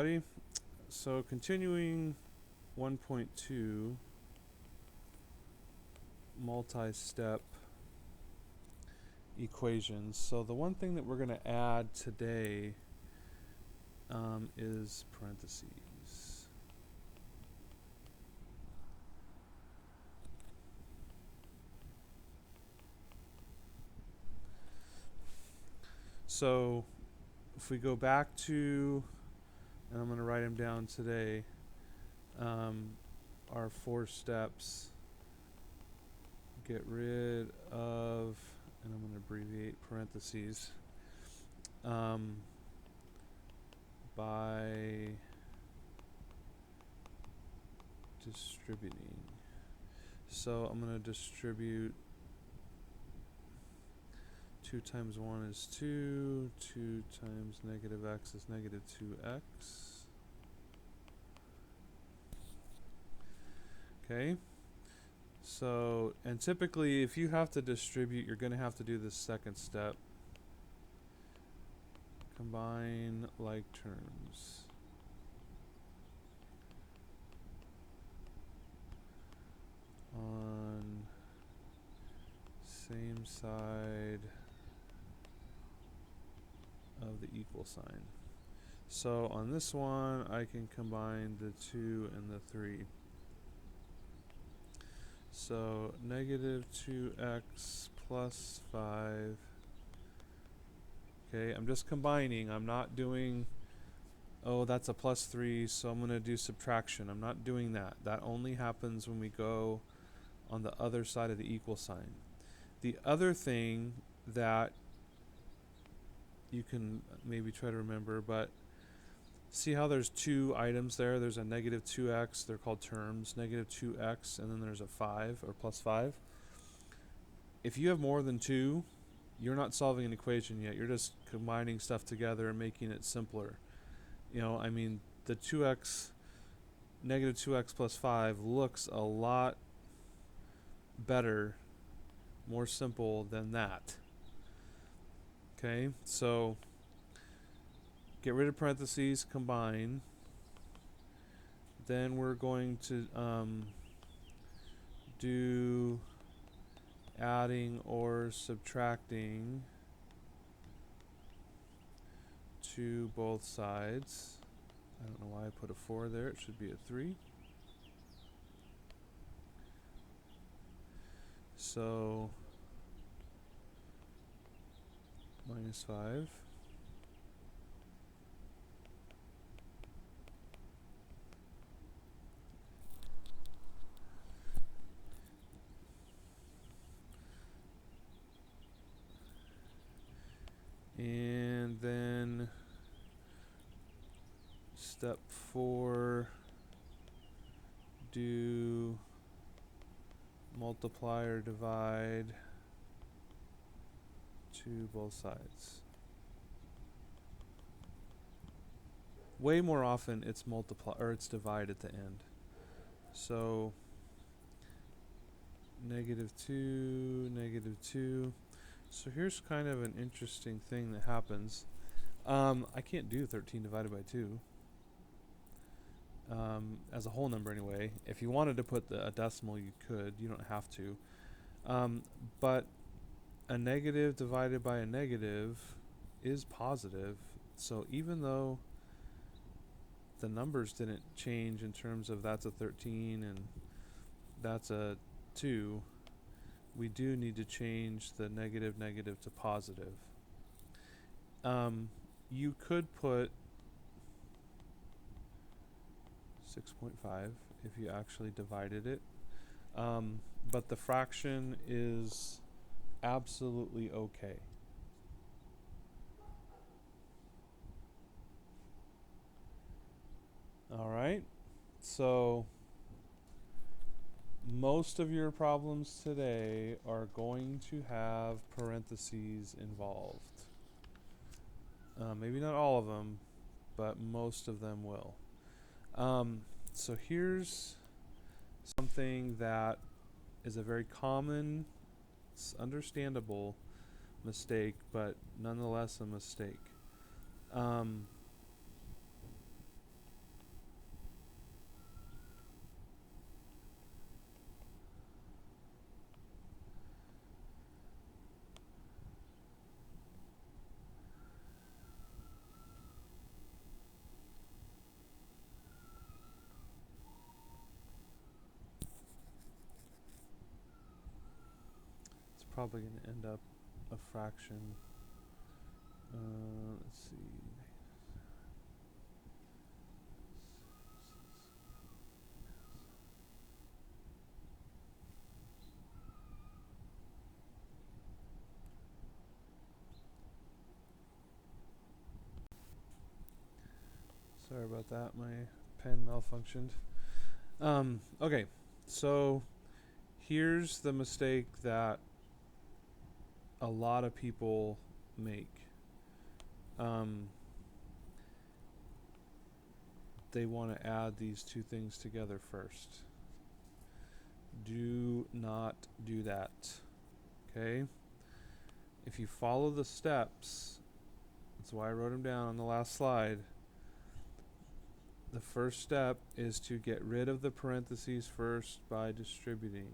everybody. So continuing 1.2 multi-step equations. So the one thing that we're going to add today is parentheses. So if we go back to, and I'm going to write them down today, our 4 steps. Get rid of, and I'm going to abbreviate parentheses, by distributing. So I'm going to distribute 2 times 1 is 2, 2 times negative x is negative 2x. Okay. So, and typically if you have to distribute, you're going to have to do this second step. Combine like terms. On same side of the equal sign. So on this one, I can combine the 2 and the 3. So negative 2x plus 5. Okay, I'm just combining. I'm not doing, oh, that's a plus 3, so I'm going to do subtraction. I'm not doing that. That only happens when we go on the other side of the equal sign. The other thing that you can maybe try to remember, but see how there's 2 items there? There's a negative 2x, they're called terms, negative 2x, and then there's a 5 or plus 5. If you have more than 2, you're not solving an equation yet. You're just combining stuff together and making it simpler. You know, I mean, the 2x, negative 2x plus 5 looks a lot better, more simple than that. Okay, so get rid of parentheses, combine. Then we're going to do adding or subtracting to both sides. I don't know why I put a 4 there. It should be a 3. So minus 5. And then step 4, do multiply or divide to both sides. Way more often it's multiply or it's divide at the end. So negative 2, negative 2. So here's kind of an interesting thing that happens. I can't do 13 divided by 2 as a whole number anyway. If you wanted to put a decimal, you could. You don't have to. But a negative divided by a negative is positive. So even though the numbers didn't change in terms of that's a 13 and that's a 2, we do need to change the negative to positive. You could put 6.5 if you actually divided it, but the fraction is absolutely okay. All right, so most of your problems today are going to have parentheses involved. Maybe not all of them, but most of them will. So here's something that is a very common, understandable mistake, but nonetheless a mistake. probably going to end up a fraction. Let's see. Sorry about that. My pen malfunctioned. Okay, so here's the mistake that a lot of people make. They want to add these two things together first. Do not do that. Okay? If you follow the steps, that's why I wrote them down on the last slide. The first step is to get rid of the parentheses first by distributing.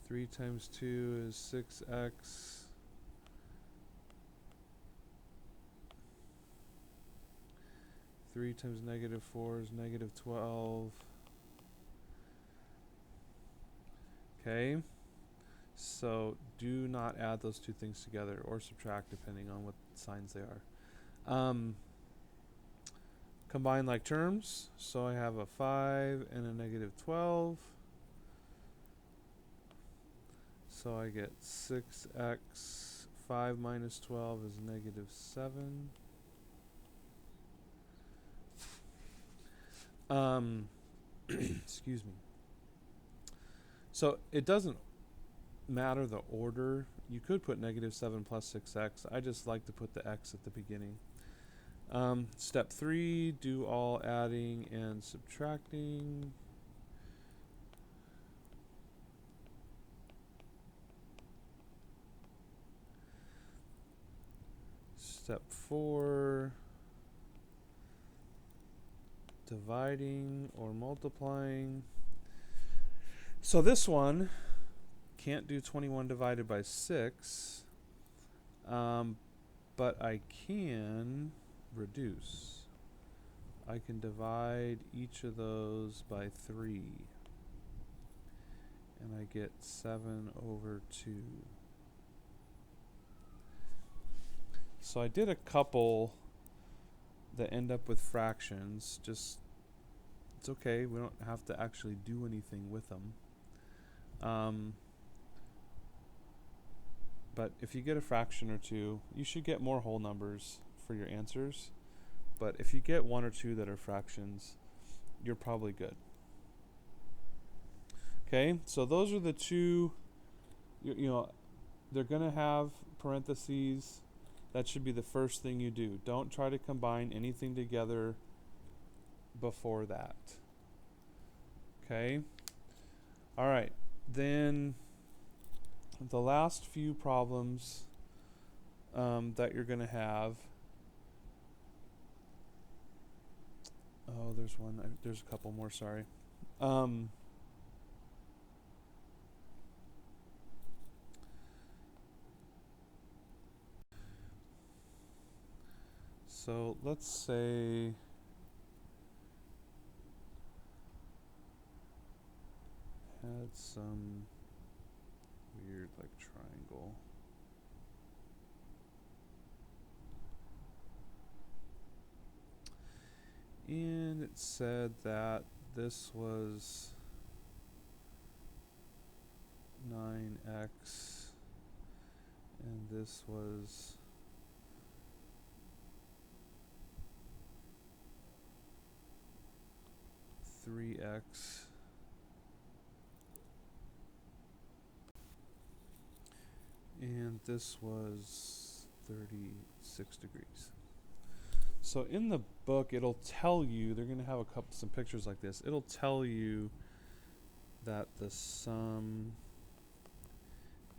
Three times 2 is 6x. 3 times negative 4 is negative 12. Okay? So do not add those two things together or subtract depending on what signs they are. Combine like terms. So I have a 5 and a negative 12. So I get 6x. 5 minus 12 is negative 7. Excuse me. So it doesn't matter the order. You could put negative 7 plus 6x. I just like to put the x at the beginning. Step 3, do all adding and subtracting. Step 4, dividing or multiplying. So this one can't do 21 divided by 6, but I can reduce. I can divide each of those by 3, and I get 7 over 2. So I did a couple that end up with fractions. Just, it's okay. We don't have to actually do anything with them. But if you get a fraction or two, you should get more whole numbers for your answers. But if you get one or two that are fractions, you're probably good. Okay, so those are the two, you know, they're going to have parentheses. That should be the first thing you do. Don't try to combine anything together before that. Okay? All right. Then the last few problems that you're going to have. Oh, there's one. There's a couple more, sorry. So let's say had some weird like triangle. And it said that this was 9x and this was 3x. And this was 36 degrees. So in the book, it'll tell you, they're going to have some pictures like this. It'll tell you that the sum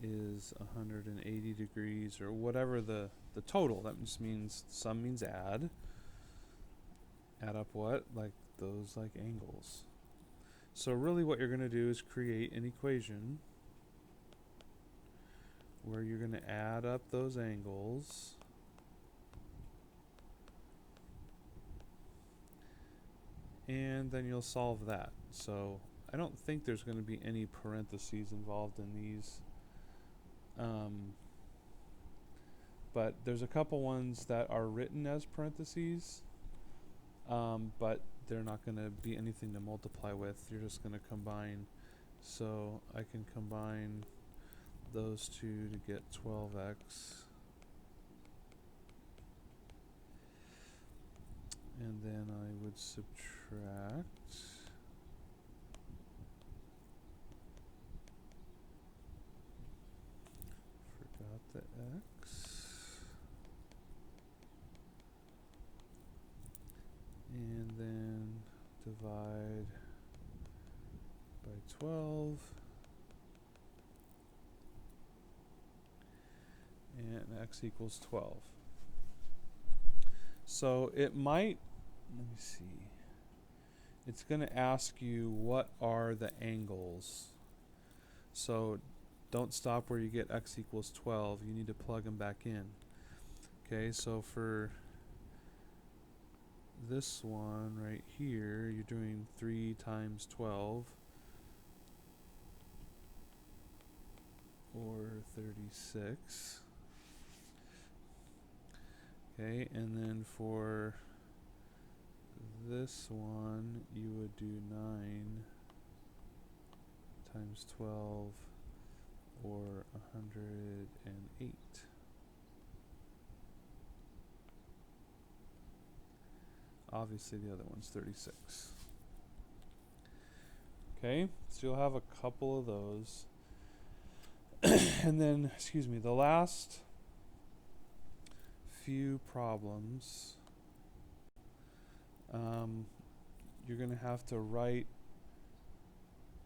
is 180 degrees or whatever the total. That just means sum means add. Add up what? Like those like angles. So really what you're going to do is create an equation where you're going to add up those angles and then you'll solve that. So I don't think there's going to be any parentheses involved in these. But there's a couple ones that are written as parentheses, but they're not going to be anything to multiply with. You're just going to combine. So I can combine those two to get 12x. And then I would subtract. Forgot the x. And then divide by 12. And x equals 12. So it might, let me see. It's going to ask you what are the angles. So don't stop where you get x equals 12. You need to plug them back in. Okay, so for this one right here, you're doing 3 times 12, or 36. Okay, and then for this one, you would do 9 times 12, or 108. Obviously the other one's 36. Okay, so you'll have a couple of those. And then, excuse me, the last few problems, you're going to have to write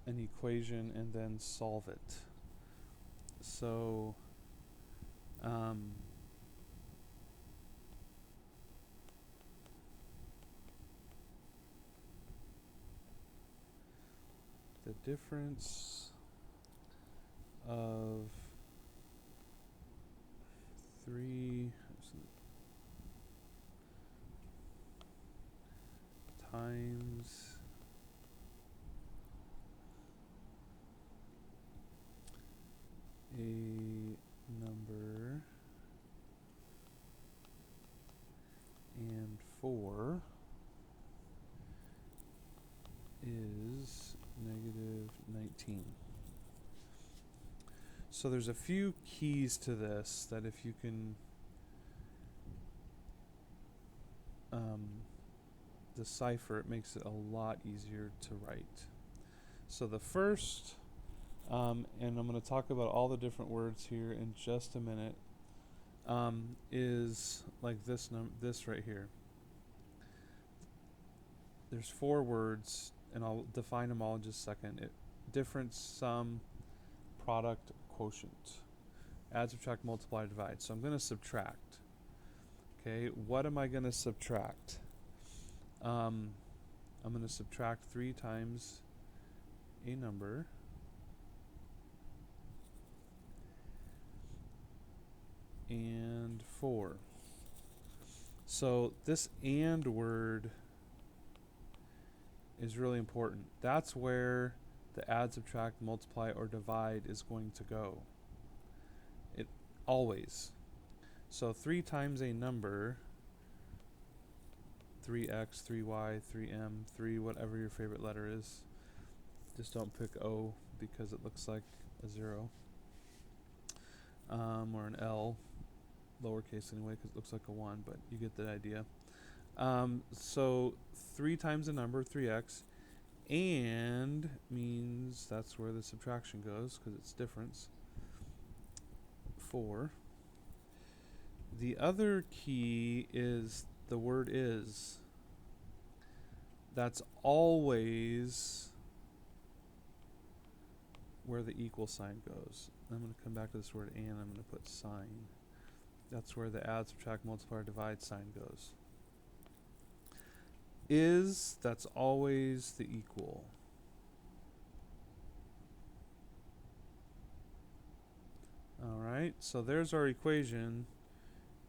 an equation and then solve it. So the difference of 3 times a number and 4 is -19. So there's a few keys to this that if you can decipher, it makes it a lot easier to write. So the first, and I'm going to talk about all the different words here in just a minute, is like this right here. There's 4 words, and I'll define them all in just a second. Difference, sum, product, quotient. Add, subtract, multiply, divide. So I'm going to subtract. Okay, what am I going to subtract? I'm going to subtract 3 times a number and 4. So this and word is really important. That's where the add, subtract, multiply, or divide is going to go. It always. So 3 times a number, 3x, 3y, 3m, 3 whatever your favorite letter is. Just don't pick O because it looks like a 0. Or an L, lowercase anyway, because it looks like a 1, but you get the idea. So 3 times a number, 3x, and means that's where the subtraction goes because it's difference. 4. The other key is the word is. That's always where the equal sign goes. I'm going to come back to this word and I'm going to put sign. That's where the add, subtract, multiply, or divide sign goes. Is, that's always the equal. Alright, so there's our equation,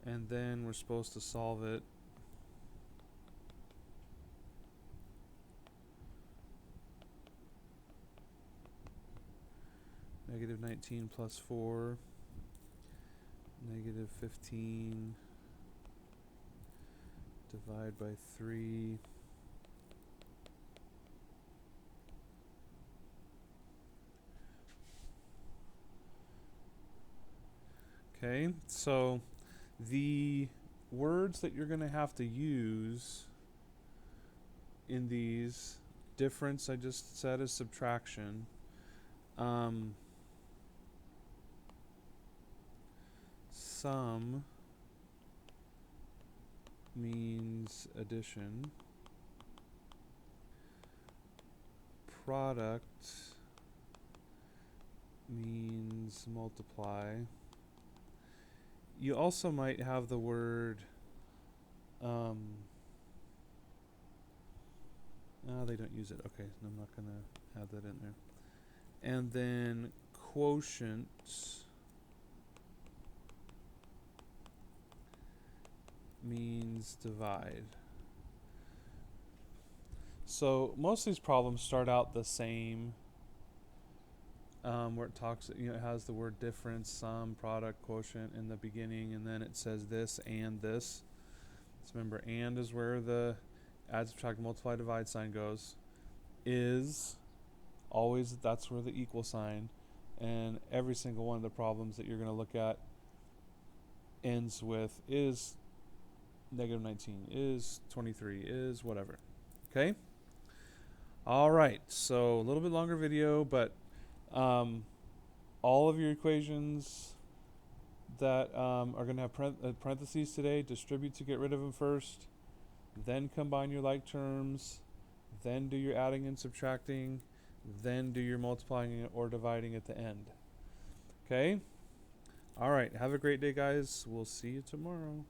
and then we're supposed to solve it Negative 19 plus 4. Negative 15. Divide by 3. Okay, so the words that you're going to have to use in these, difference I just said is subtraction. Sum means addition. Product means multiply. You also might have the word they don't use it. Okay, so I'm not going to add that in there. And then quotient means divide. So most of these problems start out the same, where it talks, it has the word difference, sum, product, quotient in the beginning, and then it says this and this. So remember, and is where the add, subtract, multiply, divide sign goes. Is always, that's where the equal sign, and every single one of the problems that you're going to look at ends with is negative 19, is 23, is whatever. Okay? All right, so a little bit longer video, but all of your equations that are going to have parentheses today, distribute to get rid of them first, then combine your like terms, then do your adding and subtracting, then do your multiplying or dividing at the end. Okay? All right, have a great day, guys. We'll see you tomorrow.